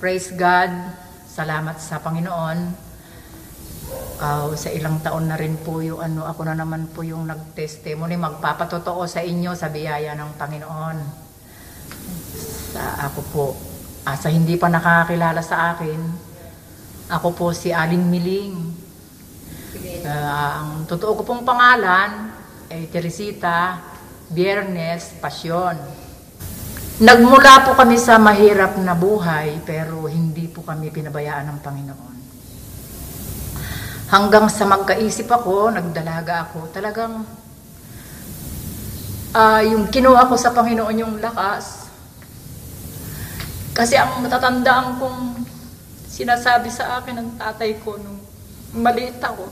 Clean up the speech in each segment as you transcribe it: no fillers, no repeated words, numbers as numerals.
Praise God, salamat sa Panginoon. Sa ilang taon na rin po yung ako na naman po yung nag-testimony, magpapatotoo sa inyo sa biyaya ng Panginoon. Ako po, sa hindi pa nakakilala sa akin, ako po si Aling Miling. Ang totoo ko pong pangalan ay Teresita Biernes Pasyon. Nagmula po kami sa mahirap na buhay, pero hindi po kami pinabayaan ng Panginoon. Hanggang sa magkaisip ako, nagdalaga ako, talagang yung kinuha ko sa Panginoon yung lakas. Kasi ang matatandaan kong sinasabi sa akin ng tatay ko nung maliit ako,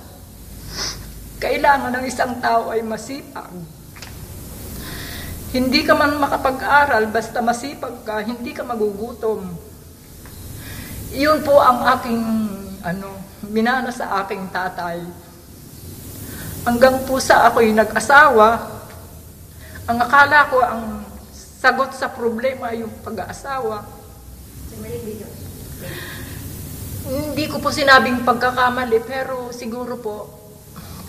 kailangan ng isang tao ay masipag. Hindi ka man makapag-aral, basta masipag ka, hindi ka magugutom. Iyon po ang aking minana sa aking tatay. Hanggang po sa ako'y nag-asawa, ang akala ko ang sagot sa problema ay yung pag-aasawa. Hindi ko po sinabing pagkakamali, pero siguro po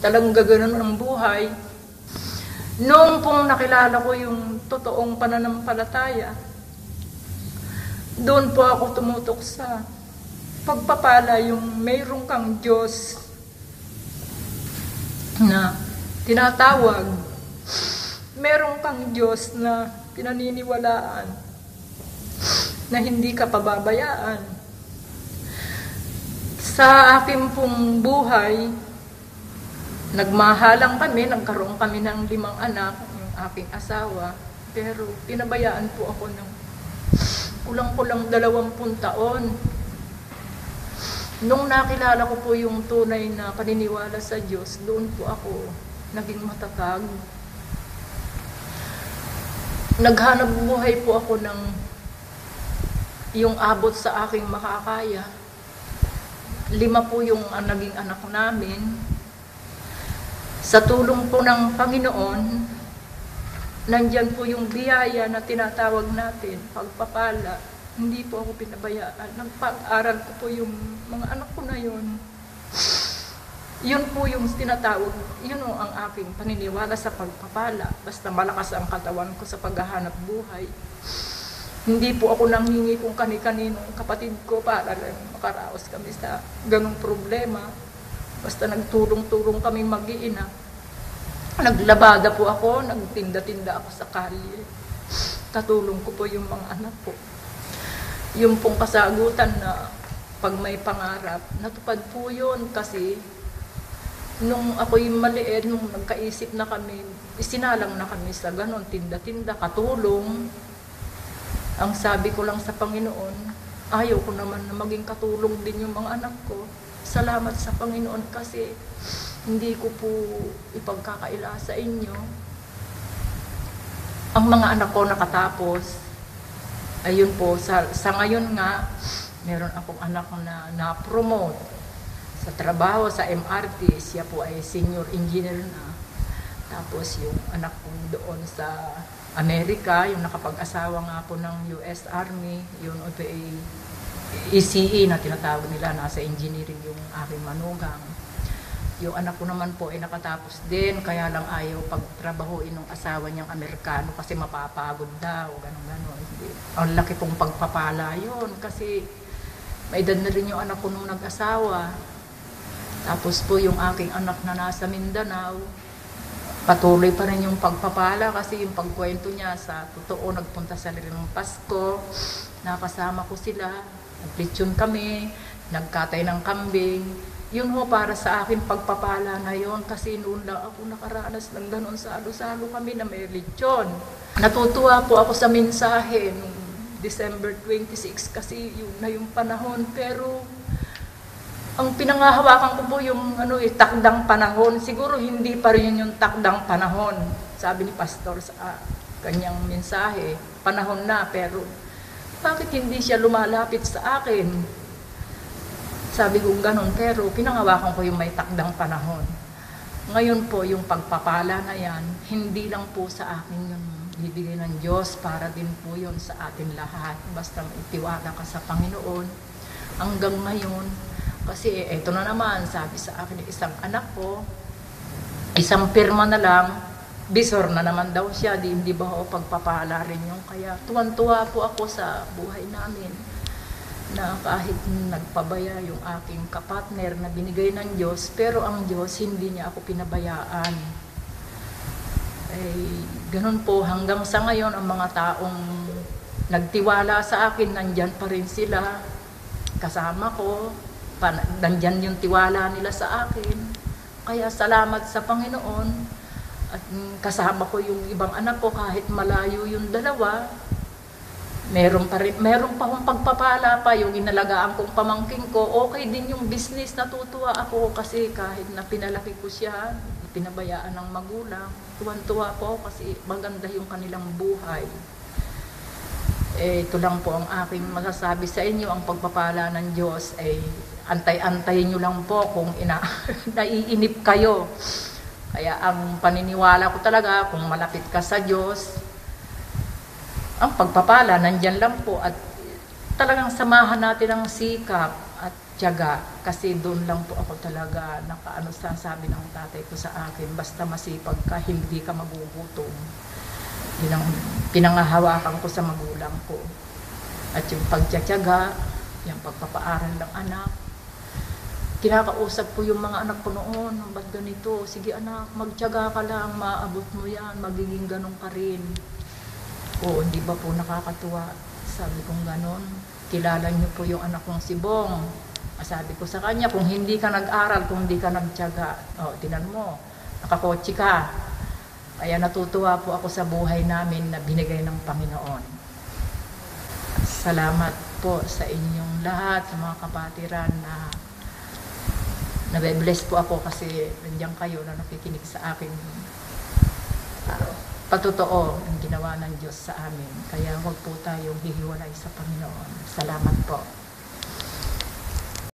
talagang gaganon ang buhay. Noong pong nakilala ko yung totoong pananampalataya, doon po ako tumutok sa pagpapala, yung mayroong kang Diyos na tinatawag, mayroong kang Diyos na pinaniniwalaan, na hindi ka pababayaan. Sa aking pong buhay, nagmahalang kami, nagkaroon kami ng 5 anak, yung aking asawa, pero pinabayaan po ako ng kulang-kulang 20 taon. Nung nakilala ko po yung tunay na paniniwala sa Diyos, doon po ako naging matatag. Naghanap buhay po ako ng yung abot sa aking makakaya. 5 po yung naging anak namin. Sa tulong po ng Panginoon, nandyan po yung biyaya na tinatawag natin, pagpapala. Hindi po ako pinabayaan. Nagpag-aral ko po yung mga anak ko na yun. Yun po yung tinatawag, yun ang aking paniniwala sa pagpapala. Basta malakas ang katawan ko sa paghahanap buhay. Hindi po ako nanghingi kung kani-kaninong kapatid ko para lang makaraos kami sa ganong problema. Basta nagtulong-tulong kami mag-iina. Naglabada po ako, nagtinda-tinda ako sa kalye. Katulong ko po yung mga anak ko. Yung pong kasagutan na pag may pangarap, natupad po yun kasi nung ako'y maliit, nung nagkaisip na kami, isinalang na kami sa ganon, tinda-tinda, katulong. Ang sabi ko lang sa Panginoon, ayaw ko naman na maging katulong din yung mga anak ko. Salamat sa Panginoon kasi hindi ko po ipagkakaila sa inyo. Ang mga anak ko nakatapos. Ayun po, sa ngayon nga, meron akong anak na na-promote sa trabaho sa MRT. Siya po ay senior engineer na. Tapos yung anak ko doon sa Amerika, yung nakapag-asawa nga po ng US Army, yun ay ECE na tinatawag nila, nasa engineering yung aking manugang. Yung anak ko naman po ay nakatapos din, kaya lang ayaw pagtrabahuin ng asawa niyang Amerikano kasi mapapagod daw, gano'n-gano'n. Ang laki pong pagpapala yun kasi may edad na rin yung anak ko nung nag-asawa. Tapos po yung aking anak na nasa Mindanao, patuloy pa rin yung pagpapala kasi yung pagkwento niya sa totoo, nagpunta sa ng Pasko, nakasama ko sila, nagplitsyon kami, nagkatay ng kambing. Yun ho para sa akin pagpapala na yun kasi noon lang ako nakaranas ng gano'n, salo-salo kami na may lechon. Natutuwa po ako sa mensahe noong December 26 kasi yun na yung panahon, pero ang pinangahawakan ko po yung takdang panahon. Siguro hindi pa rin yung takdang panahon. Sabi ni Pastor sa kanyang mensahe, panahon na, pero bakit hindi siya lumalapit sa akin? Sabi ko ganon, pero pinangawakan ko yung may takdang panahon. Ngayon po, yung pagpapala na yan, hindi lang po sa akin yung bibigay ng Diyos para din po yun sa atin lahat. Basta itiwala ka sa Panginoon. Hanggang ngayon, kasi eto na naman, sabi sa akin ng isang anak ko, isang pirma na lang, bisor na naman daw siya, hindi ba ho pagpapala rin yung kaya tuwan-tuwa po ako sa buhay namin na kahit nagpabaya yung aking kapatner na binigay ng Diyos, pero ang Diyos hindi niya ako pinabayaan. Ganun po hanggang sa ngayon ang mga taong nagtiwala sa akin, nandyan pa rin sila kasama ko, nandyan yung tiwala nila sa akin. Kaya salamat sa Panginoon. At kasama ko yung ibang anak ko kahit malayo yung dalawa. Meron pa akong pagpapala pa yung inalagaan kong pamangking ko. Okay din yung business, natutuwa ako kasi kahit na pinalaki ko siya, pinabayaan ng magulang. Tuwan-tuwa po kasi maganda yung kanilang buhay. Ito lang po ang aking masasabi sa inyo, ang pagpapala ng Diyos ay antay-antayin nyo lang po kung naiinip kayo. Kaya ang paniniwala ko talaga, kung malapit ka sa Diyos, ang pagpapala nandyan lang po at talagang samahan natin ang sikap at tiyaga kasi doon lang po ako talaga nakaano sa sabi ng tatay ko sa akin, basta masipag ka, hindi ka magugutom. Yun ang pinangahawakan ko sa magulang ko. At yung pagtiyatiyaga, yung pagpapaaral ng anak, kinakausap po yung mga anak ko noon, ba't ganito? Sige anak, magtiyaga ka lang, maabot mo yan, magiging ganun ka rin. O, hindi ba po nakakatuwa? Sabi kong ganon, kilala niyo po yung anak kong si Bong. Sabi ko sa kanya, kung hindi ka nag-aral, kung hindi ka nagtiyaga, o, tinan mo, nakakotse ka. Kaya natutuwa po ako sa buhay namin na binigay ng Panginoon. Salamat po sa inyong lahat, sa mga kapatiran na nabe-bless po ako kasi nandiyan kayo na nakikinig sa akin. Patotoo ang ginawa ng Diyos sa amin. Kaya huwag po tayong hihiwalay sa Panginoon. Salamat po.